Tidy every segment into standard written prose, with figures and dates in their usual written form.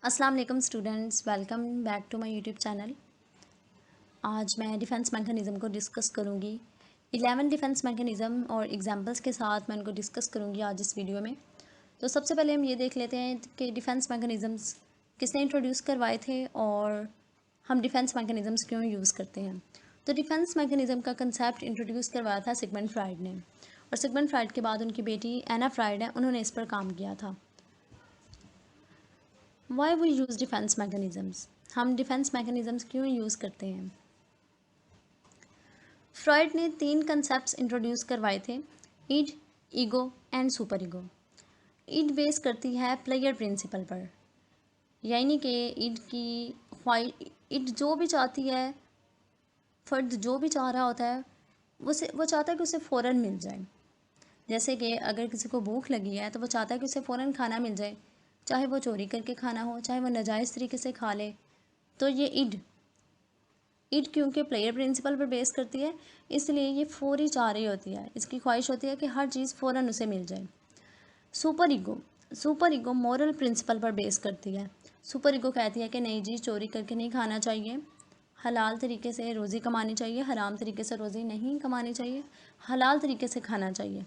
अस्सलाम वालेकुम students, welcome back to my YouTube channel. आज मैं डिफेंस मैकेनिज़्म को डिस्कस करूंगी। 11 डिफेंस मैकेनिज़्म और एग्जांपल्स के साथ मैं उनको डिस्कस करूंगी आज इस वीडियो में। तो सबसे पहले हम ये देख लेते हैं कि डिफेंस मैकेनिज़म्स किसने इंट्रोड्यूस करवाए थे और हम डिफेंस मैकेनिज़म्स क्यों यूज़ करते हैं। तो डिफेंस मैकेनिज़्म का कंसेप्ट इंट्रोड्यूस करवाया था सिगमंड फ्राइड ने, और सिगमंड फ्राइड के बाद उनकी बेटी एना फ्राइड है, उन्होंने इस पर काम किया था। Why we use defense mechanisms, हम डिफेंस मैकेनिज़म्स क्यों यूज़ करते हैं। फ्रॉइड ने 3 कंसेप्ट्स इंट्रोड्यूस करवाए थे, id, ego and super ego. Id base करती है प्लेयर प्रिंसिपल पर, यानी कि ईड की ईड जो भी चाहती है, फ़र्द जो भी चाह रहा होता है वो चाहता है कि उसे फ़ौरन मिल जाए। जैसे कि अगर किसी को भूख लगी है तो वो चाहता है कि उसे फ़ौरन खाना मिल जाए, चाहे वो चोरी करके खाना हो, चाहे वो नाजायज़ तरीके से खा ले। तो ये ईड क्योंकि प्लेयर प्रिंसिपल पर बेस करती है, इसलिए ये फ़ौरी चाह रही होती है, इसकी ख्वाहिश होती है कि हर चीज़ फ़ौरन उसे मिल जाए। सुपर ईगो मॉरल प्रिंसिपल पर बेस करती है। सुपर ईगो कहती है कि नहीं जी, चोरी करके नहीं खाना चाहिए, हलाल तरीके से रोज़ी कमानी चाहिए, हराम तरीके से रोज़ी नहीं कमानी चाहिए, हलाल तरीके से खाना चाहिए।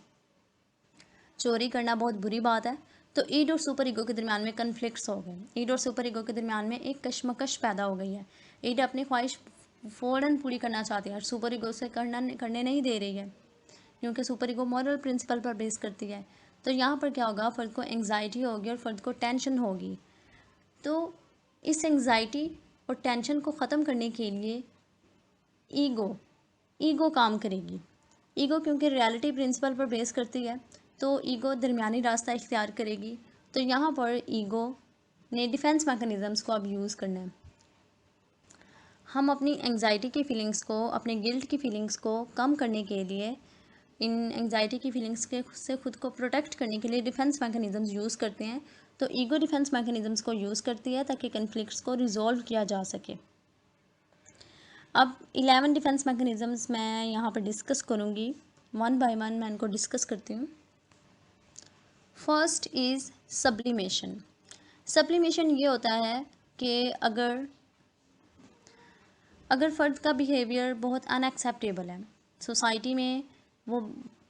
चोरी करना बहुत बुरी बात है। तो ईड और सुपर ईगो के दरमियान में कन्फ्लिक्ट्स हो गए, ईड और सुपर ईगो के दरमियान में एक कशमकश पैदा हो गई है। ईड अपनी ख्वाहिश फ़ौरन पूरी करना चाहती है और सुपर ईगो से करने नहीं दे रही है, क्योंकि सुपर ईगो मॉरल प्रिंसिपल पर बेस करती है। तो यहाँ पर क्या होगा, फ़र्द को एंग्जाइटी होगी और फ़र्द को टेंशन होगी। तो इस एंग्जाइटी और टेंशन को ख़त्म करने के लिए ईगो ईगो काम करेगी। ईगो क्योंकि रियलिटी प्रिंसिपल पर बेस करती है, तो ईगो दरमियानी रास्ता इख्तियार करेगी। तो यहाँ पर ईगो ने डिफेंस मैकेनिज़म्स को अब यूज़ करना है। हम अपनी एंग्जाइटी की फ़ीलिंग्स को, अपने गिल्ट की फ़ीलिंग्स को कम करने के लिए, इन एंग्जाइटी की फ़ीलिंग्स के से खुद को प्रोटेक्ट करने के लिए डिफेंस मैकेनिज़म्स यूज़ करते हैं। तो ईगो डिफेंस मैकेनिज़म्स को यूज़ करती है ताकि कन्फ्लिक्ट्स को रिजॉल्व किया जा सके। अब 11 डिफेंस मैकेनिज़म्स मैं यहाँ पर डिस्कस करूँगी, वन बाय वन मैं इनको डिस्कस करती हूँ। First is sublimation. सब्लिमेशन ये होता है कि अगर फ़र्द का बिहेवियर बहुत अनएक्सेप्टेबल है, सोसाइटी में वो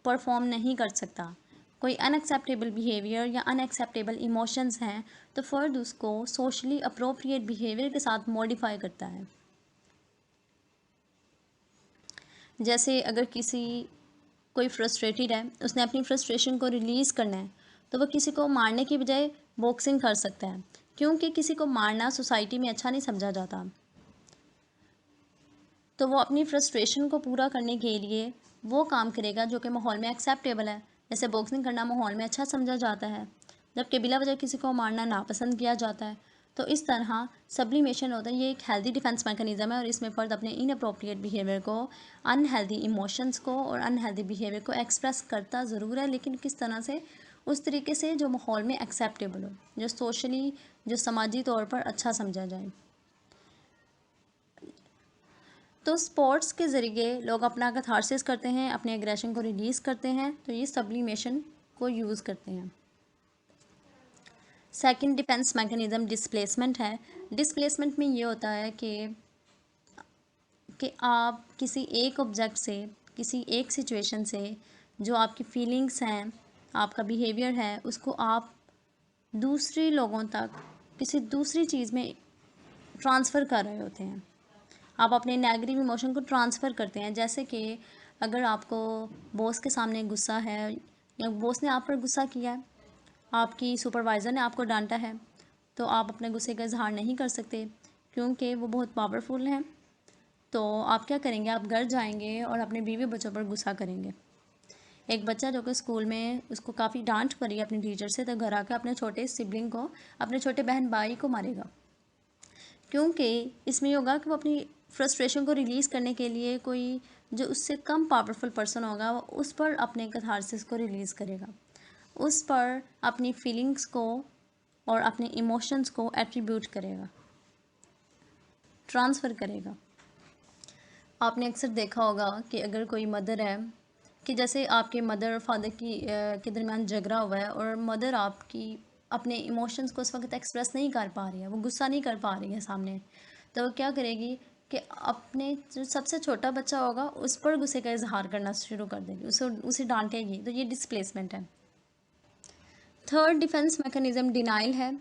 परफॉर्म नहीं कर सकता, कोई अनएक्सेप्टेबल बिहेवियर या अनएक्सेप्टेबल इमोशंस हैं, तो फ़र्द उसको सोशली अप्रोप्रिएट बिहेवियर के साथ मॉडिफाई करता है। जैसे अगर कोई फ्रस्ट्रेटेड है, उसने अपनी फ्रस्ट्रेशन को रिलीज़ करना है, तो वो किसी को मारने की बजाय बॉक्सिंग कर सकता है, क्योंकि किसी को मारना सोसाइटी में अच्छा नहीं समझा जाता। तो वो अपनी फ्रस्ट्रेशन को पूरा करने के लिए वो काम करेगा जो कि माहौल में एक्सेप्टेबल है। जैसे बॉक्सिंग करना माहौल में अच्छा समझा जाता है, जबकि बिला वजह किसी को मारना नापसंद किया जाता है। तो इस तरह सब्लिमेशन होता है, ये एक हेल्दी डिफेंस मैकेनिज़्म है, और इसमें फ़र्द अपने इनअप्रोप्रिएट बिहेवियर को, अनहेल्दी इमोशंस को और अनहेल्दी बिहेवियर को एक्सप्रेस करता ज़रूर है, लेकिन किस तरह से, उस तरीके से जो माहौल में एक्सेप्टेबल हो, जो सोशली, जो समाजी तौर पर अच्छा समझा जाए। तो स्पोर्ट्स के ज़रिए लोग अपना कैथारसिस करते हैं, अपने एग्रेशन को रिलीज़ करते हैं, तो ये सब्लिमेशन को यूज़ करते हैं। सेकंड डिफेंस मैकेनिज़्म डिस्प्लेसमेंट है। डिस्प्लेसमेंट में ये होता है कि आप किसी एक ऑब्जेक्ट से, किसी एक सिचुएशन से, जो आपकी फीलिंग्स हैं, आपका बिहेवियर है, उसको आप दूसरे लोगों तक किसी दूसरी चीज़ में ट्रांसफ़र कर रहे होते हैं। आप अपने नेगेटिव इमोशन को ट्रांसफ़र करते हैं। जैसे कि अगर आपको बॉस के सामने गुस्सा है, या बॉस ने आप पर गुस्सा किया है, आपकी सुपरवाइज़र ने आपको डांटा है, तो आप अपने गुस्से का इजहार नहीं कर सकते, क्योंकि वो बहुत पावरफुल हैं। तो आप क्या करेंगे, आप घर जाएंगे और अपने बीवी बच्चों पर गुस्सा करेंगे। एक बच्चा जो कि स्कूल में उसको काफ़ी डांट पड़ी है अपनी टीचर से, तो घर आकर अपने छोटे सिबलिंग को, अपने छोटे बहन भाई को मारेगा, क्योंकि इसमें ये होगा कि वो अपनी फ्रस्ट्रेशन को रिलीज़ करने के लिए कोई जो उससे कम पावरफुल पर्सन होगा, वो उस पर अपने कैथारसिस को रिलीज़ करेगा, उस पर अपनी फीलिंग्स को और अपने इमोशंस को एट्रीब्यूट करेगा, ट्रांसफ़र करेगा। आपने अक्सर देखा होगा कि अगर कोई मदर है, कि जैसे आपके मदर और फादर के दरमियान झगड़ा हुआ है, और मदर आपकी अपने इमोशंस को उस वक्त एक्सप्रेस नहीं कर पा रही है, वो गुस्सा नहीं कर पा रही है सामने, तो वो क्या करेगी कि अपने जो सबसे छोटा बच्चा होगा उस पर गुस्से का इजहार करना शुरू कर देगी, उसे डांटेगी। तो ये डिस्प्लेसमेंट है। थर्ड डिफेंस मैकेनिज्म डिनाइल है।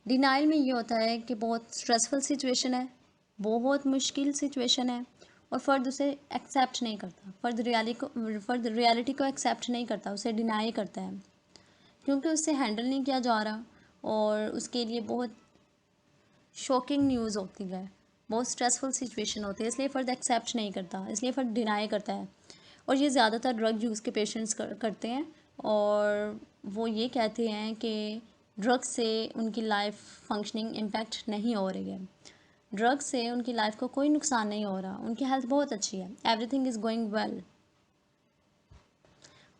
डिनाइल में ये होता है कि बहुत स्ट्रेसफुल सिचुएशन है, बहुत मुश्किल सिचुएशन है, और फ़र्द उसे एक्सेप्ट नहीं करता, फ़र्द रियलिटी को एक्सेप्ट नहीं करता, उसे डिनाई करता है, क्योंकि उससे हैंडल नहीं किया जा रहा और उसके लिए बहुत शॉकिंग न्यूज़ होती है, बहुत स्ट्रेसफुल सिचुएशन होती है, इसलिए फ़र्द एक्सेप्ट नहीं करता, इसलिए फ़र्द डिनाई करता है। और ये ज़्यादातर ड्रग यूज़ के पेशेंट्स करते हैं, और वो ये कहते हैं कि ड्रग से उनकी लाइफ फंक्शनिंग इम्पेक्ट नहीं हो रही है, ड्रग से उनकी लाइफ को कोई नुकसान नहीं हो रहा, उनकी हेल्थ बहुत अच्छी है, एवरीथिंग इज़ गोइंग वेल।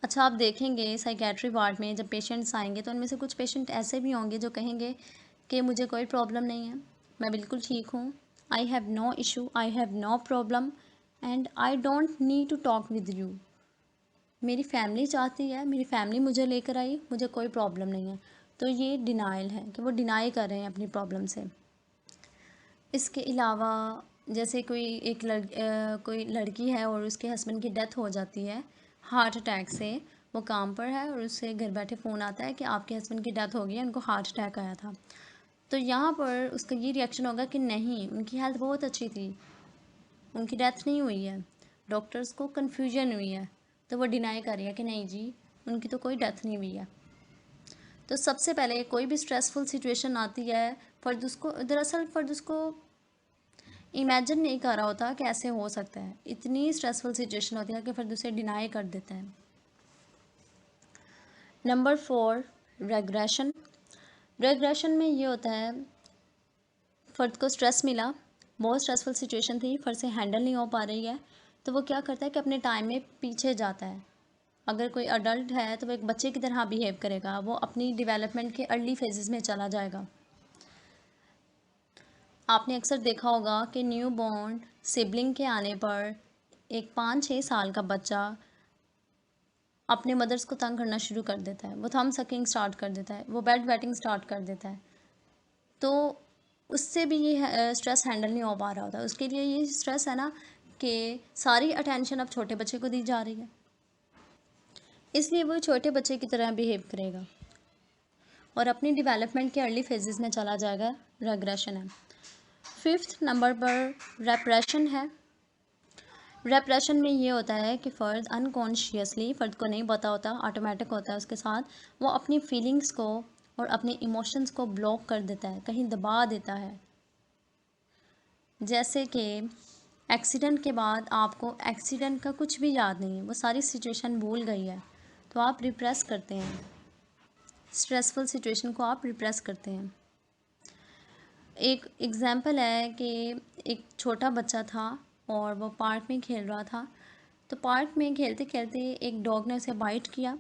अच्छा, आप देखेंगे साइकेट्री वार्ड में जब पेशेंट्स आएंगे तो उनमें से कुछ पेशेंट ऐसे भी होंगे जो कहेंगे कि मुझे कोई प्रॉब्लम नहीं है, मैं बिल्कुल ठीक हूँ, I have no issue, I have no problem and I don't need to talk with you. मेरी फैमिली चाहती है, मेरी फैमिली मुझे लेकर आई, मुझे कोई प्रॉब्लम नहीं है। तो ये डिनाइल है कि वो डिनाई कर रहे हैं अपनी प्रॉब्लम से। इसके अलावा जैसे कोई लड़की है और उसके हस्बैंड की डेथ हो जाती है हार्ट अटैक से, वो काम पर है और उससे घर बैठे फ़ोन आता है कि आपके हस्बैंड की डेथ हो गई है, उनको हार्ट अटैक आया था। तो यहाँ पर उसका ये रिएक्शन होगा कि नहीं, उनकी हेल्थ बहुत अच्छी थी, उनकी डेथ नहीं हुई है, डॉक्टर्स को कन्फ्यूजन हुई है, तो वो डिनाई कर रही है कि नहीं जी, उनकी तो कोई डेथ नहीं हुई है। तो सबसे पहले कोई भी स्ट्रेसफुल सिचुएशन आती है, फ़र्द उसको इमेजिन नहीं कर रहा होता कि ऐसे हो सकता है, इतनी स्ट्रेसफुल सिचुएशन होती है कि फ़र्द उसे डिनाई कर देता है। Number 4, regression. रेग्रेशन में ये होता है, फ़र्द को स्ट्रेस मिला, बहुत स्ट्रेसफुल सिचुएशन थी, फ़र्द से हैंडल नहीं हो पा रही है, तो वो क्या करता है कि अपने टाइम में पीछे जाता है। अगर कोई अडल्ट है तो वो एक बच्चे की तरह बिहेव करेगा, वो अपनी डेवलपमेंट के अर्ली फेजेस में चला जाएगा। आपने अक्सर देखा होगा कि न्यू बॉर्न सिबलिंग के आने पर एक 5-6 साल का बच्चा अपने मदर्स को तंग करना शुरू कर देता है, वो थंब सकिंग स्टार्ट कर देता है, वो बेड वेटिंग स्टार्ट कर देता है। तो उससे भी ये स्ट्रेस हैंडल नहीं हो पा रहा होता, उसके लिए ये स्ट्रेस है ना कि सारी अटेंशन अब छोटे बच्चे को दी जा रही है, इसलिए वो छोटे बच्चे की तरह बिहेव करेगा और अपनी डेवलपमेंट के अर्ली फेजेस में चला जाएगा। रेग्रेशन है। 5th नंबर पर रेप्रेशन है। रेप्रेशन में ये होता है कि फ़र्द अनकॉन्शियसली, फ़र्द को नहीं पता होता, ऑटोमेटिक होता है उसके साथ, वो अपनी फीलिंग्स को और अपने इमोशंस को ब्लॉक कर देता है, कहीं दबा देता है। जैसे कि एक्सीडेंट के बाद आपको एक्सीडेंट का कुछ भी याद नहीं है, वो सारी सिचुएशन भूल गई है, तो आप रिप्रेस करते हैं, स्ट्रेसफुल सिचुएशन को आप रिप्रेस करते हैं। एक एग्ज़ाम्पल है कि एक छोटा बच्चा था और वो पार्क में खेल रहा था, तो पार्क में खेलते खेलते एक डॉग ने उसे बाइट किया।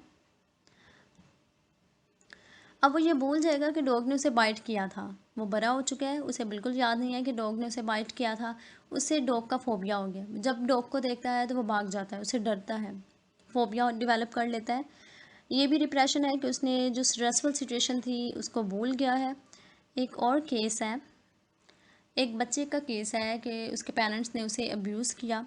अब वो ये भूल जाएगा कि डॉग ने उसे बाइट किया था, वो बड़ा हो चुका है, उसे बिल्कुल याद नहीं है कि डॉग ने उसे बाइट किया था, उससे डॉग का फोबिया हो गया। जब डॉग को देखता है तो वो भाग जाता है, उसे डरता है, फोबिया डेवलप कर लेता है। ये भी डिप्रेशन है कि उसने जो स्ट्रेसफुल सिचुएशन थी उसको भूल गया है। एक और केस है, एक बच्चे का केस है कि उसके पेरेंट्स ने उसे अब्यूज़ किया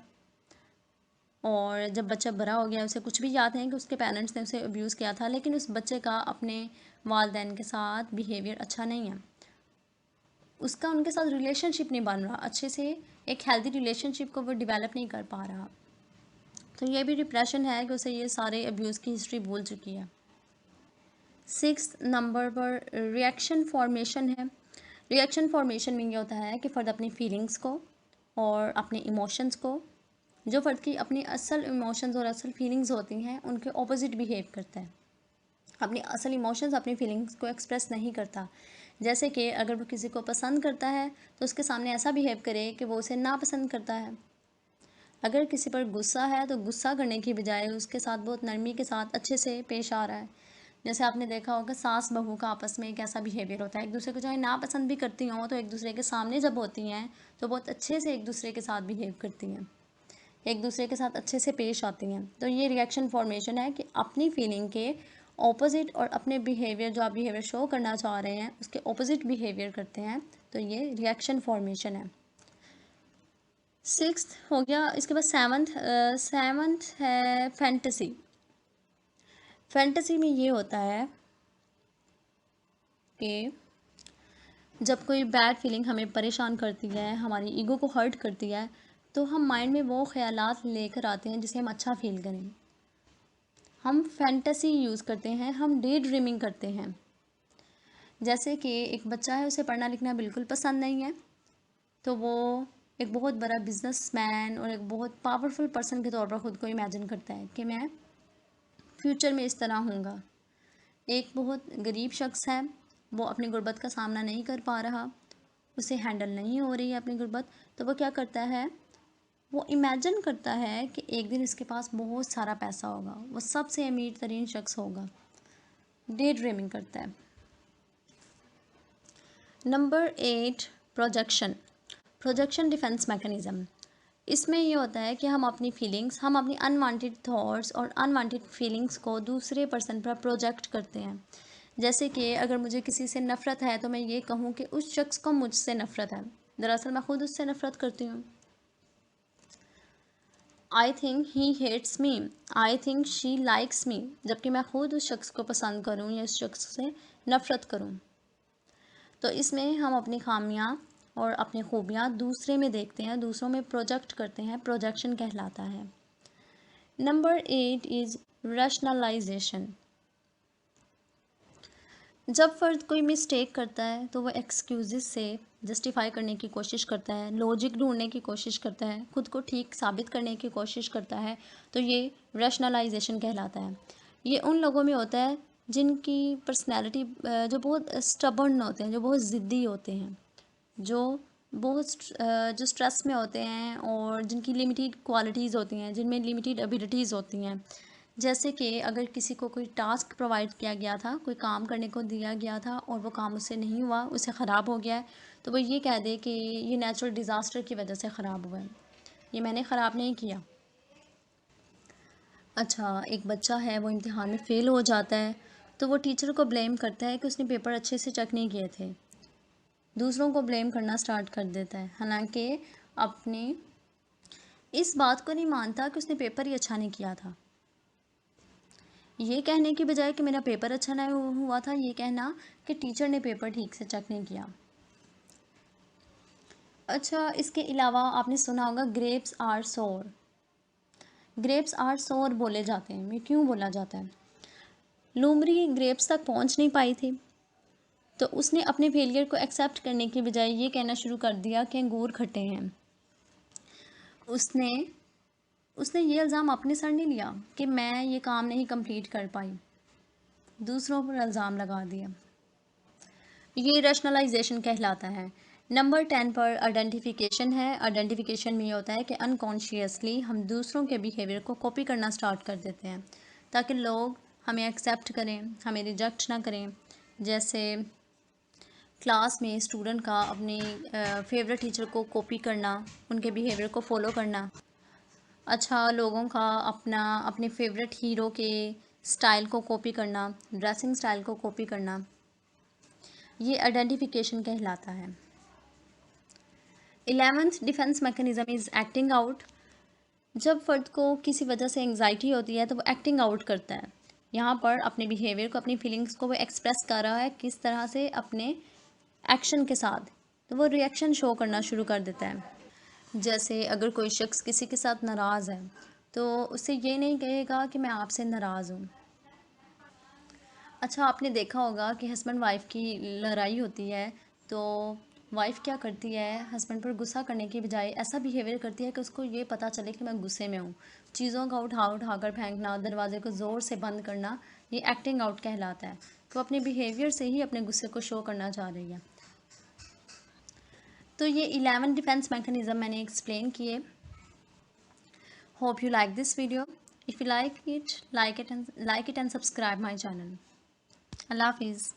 और जब बच्चा बड़ा हो गया उसे कुछ भी याद नहीं कि उसके पेरेंट्स ने उसे अब्यूज़ किया था, लेकिन उस बच्चे का अपने वालिदैन के साथ बिहेवियर अच्छा नहीं है, उसका उनके साथ रिलेशनशिप नहीं बन रहा अच्छे से, एक हेल्दी रिलेशनशिप को वो डेवलप नहीं कर पा रहा। तो ये भी डिप्रेशन है कि उसे ये सारे अब्यूज़ की हिस्ट्री भूल चुकी है। 6th नंबर पर रिएक्शन फॉर्मेशन है। रिएक्शन फॉर्मेशन में ये होता है कि फ़र्द अपनी फीलिंग्स को और अपने इमोशंस को, जो फ़र्द की अपनी असल इमोशंस और असल फीलिंग्स होती हैं, उनके ऑपोजिट बिहेव करता है, अपनी असल इमोशंस अपनी फीलिंग्स को एक्सप्रेस नहीं करता। जैसे कि अगर वो किसी को पसंद करता है तो उसके सामने ऐसा बिहेव करे कि वो उसे नापसंद करता है। अगर किसी पर गुस्सा है तो गुस्सा करने की बजाय उसके साथ बहुत नरमी के साथ अच्छे से पेश आ रहा है। जैसे आपने देखा होगा सास बहू का आपस में एक ऐसा बिहेवियर होता है, एक दूसरे को चाहे नापसंद भी करती हों तो एक दूसरे के सामने जब होती हैं तो बहुत अच्छे से एक दूसरे के साथ बिहेव करती हैं, एक दूसरे के साथ अच्छे से पेश आती हैं। तो ये रिएक्शन फॉर्मेशन है कि अपनी फीलिंग के ऑपोजिट और अपने बिहेवियर, जो आप बिहेवियर शो करना चाह रहे हैं उसके ऑपोजिट बिहेवियर करते हैं, तो ये रिएक्शन फॉर्मेशन है। सिक्स्थ हो गया। इसके बाद सेवंथ है फैंटेसी। फैंटेसी में ये होता है कि जब कोई बैड फीलिंग हमें परेशान करती है, हमारी ईगो को हर्ट करती है, तो हम माइंड में वो ख्यालात लेकर आते हैं जिससे हम अच्छा फील करें। हम फैंटेसी यूज़ करते हैं, हम डे ड्रीमिंग करते हैं। जैसे कि एक बच्चा है, उसे पढ़ना लिखना बिल्कुल पसंद नहीं है, तो वो एक बहुत बड़ा बिजनेसमैन और एक बहुत पावरफुल पर्सन के तौर पर ख़ुद को इमेजिन करता है कि मैं फ्यूचर में इस तरह होऊंगा। एक बहुत गरीब शख्स है, वो अपनी गुर्बत का सामना नहीं कर पा रहा, उसे हैंडल नहीं हो रही है अपनी गुर्बत, तो वो क्या करता है, वो इमेजिन करता है कि एक दिन इसके पास बहुत सारा पैसा होगा, वो सबसे अमीर तरीन शख्स होगा। डे ड्रीमिंग करता है। Number 8 projection. Projection defence mechanism. इसमें ये होता है कि हम अपनी फीलिंग्स, हम अपनी अनवांटेड थॉट्स और अनवांटेड फीलिंग्स को दूसरे पर्सन पर प्रोजेक्ट करते हैं। जैसे कि अगर मुझे किसी से नफ़रत है तो मैं ये कहूँ कि उस शख्स को मुझसे नफ़रत है, दरअसल मैं ख़ुद उससे नफ़रत करती हूँ। I think he hates me, I think she likes me, जबकि मैं ख़ुद उस शख्स को पसंद करूँ या उस शख्स से नफ़रत करूँ। तो इसमें हम अपनी खामियां और अपनी खूबियां दूसरे में देखते हैं, दूसरों में प्रोजेक्ट करते हैं, प्रोजेक्शन कहलाता है। Number 8 is rationalisation. जब फ़र्द कोई मिस्टेक करता है तो वह एक्सक्यूज़ से जस्टिफाई करने की कोशिश करता है, लॉजिक ढूंढने की कोशिश करता है, ख़ुद को ठीक साबित करने की कोशिश करता है, तो ये रैशनलाइजेशन कहलाता है। ये उन लोगों में होता है जिनकी पर्सनैलिटी जो बहुत स्टबर्न होते हैं, जो बहुत ज़िद्दी होते हैं, जो जो स्ट्रेस में होते हैं और जिनकी लिमिटेड क्वालिटीज़ होती हैं, जिनमें लिमिटेड एबिलिटीज़ होती हैं। जैसे कि अगर किसी को कोई टास्क प्रोवाइड किया गया था, कोई काम करने को दिया गया था और वो काम उससे नहीं हुआ, उससे ख़राब हो गया है, तो वो ये कह दे कि ये नेचुरल डिज़ास्टर की वजह से ख़राब हुआ है, ये मैंने ख़राब नहीं किया। अच्छा, एक बच्चा है, वो इम्तिहान में फ़ेल हो जाता है, तो वो टीचर को ब्लेम करता है कि उसने पेपर अच्छे से चेक नहीं किए थे, दूसरों को ब्लेम करना स्टार्ट कर देता है, हालांकि अपनी इस बात को नहीं मानता कि उसने पेपर ही अच्छा नहीं किया था। ये कहने की बजाय कि मेरा पेपर अच्छा नहीं हुआ था, ये कहना कि टीचर ने पेपर ठीक से चेक नहीं किया। अच्छा, इसके अलावा आपने सुना होगा ग्रेप्स आर सोर। ग्रेप्स आर सोर बोले जाते हैं, ये क्यों बोला जाता है? लूमड़ी ग्रेप्स तक पहुंच नहीं पाई थी, तो उसने अपने फेलियर को एक्सेप्ट करने की बजाय ये कहना शुरू कर दिया कि अंगूर खट्टे हैं। उसने उसने ये इल्ज़ाम अपने सर नहीं लिया कि मैं ये काम नहीं कंप्लीट कर पाई, दूसरों पर इल्ज़ाम लगा दिया। ये रैशनलाइजेशन कहलाता है। नंबर 10 पर आइडेंटिफिकेशन है। आइडेंटिफिकेशन में ये होता है कि अनकॉन्शियसली हम दूसरों के बिहेवियर को कॉपी करना स्टार्ट कर देते हैं ताकि लोग हमें एक्सेप्ट करें, हमें रिजेक्ट ना करें। जैसे क्लास में स्टूडेंट का अपनी फेवरेट टीचर को कॉपी करना, उनके बिहेवियर को फॉलो करना। अच्छा, लोगों का अपने फेवरेट हीरो के स्टाइल को कॉपी करना, ड्रेसिंग स्टाइल को कॉपी करना, ये आइडेंटिफिकेशन कहलाता है। 11th defence mechanism is acting out. जब फ़र्द को किसी वजह से एंग्जाइटी होती है तो वो एक्टिंग आउट करता है। यहाँ पर अपने बिहेवियर को, अपनी फीलिंग्स को वो एक्सप्रेस कर रहा है, किस तरह से, अपने एक्शन के साथ, तो वो रिएक्शन शो करना शुरू कर देता है। जैसे अगर कोई शख्स किसी के साथ नाराज़ है तो उससे ये नहीं कहेगा कि मैं आपसे नाराज़ हूँ। अच्छा, आपने देखा होगा कि हस्बैंड वाइफ की लड़ाई होती है तो वाइफ क्या करती है, हस्बैंड पर गुस्सा करने की बजाय ऐसा बिहेवियर करती है कि उसको ये पता चले कि मैं गुस्से में हूँ। चीज़ों का उठा कर फेंकना, दरवाजे को ज़ोर से बंद करना, ये एक्टिंग आउट कहलाता है। तो अपने बिहेवियर से ही अपने गुस्से को शो करना चाह रही है। तो ये 11 डिफेंस मैकेनिज़्म मैंने एक्सप्लेन किए। Hope you like this video. If you like it and subscribe my channel. Allah Hafiz.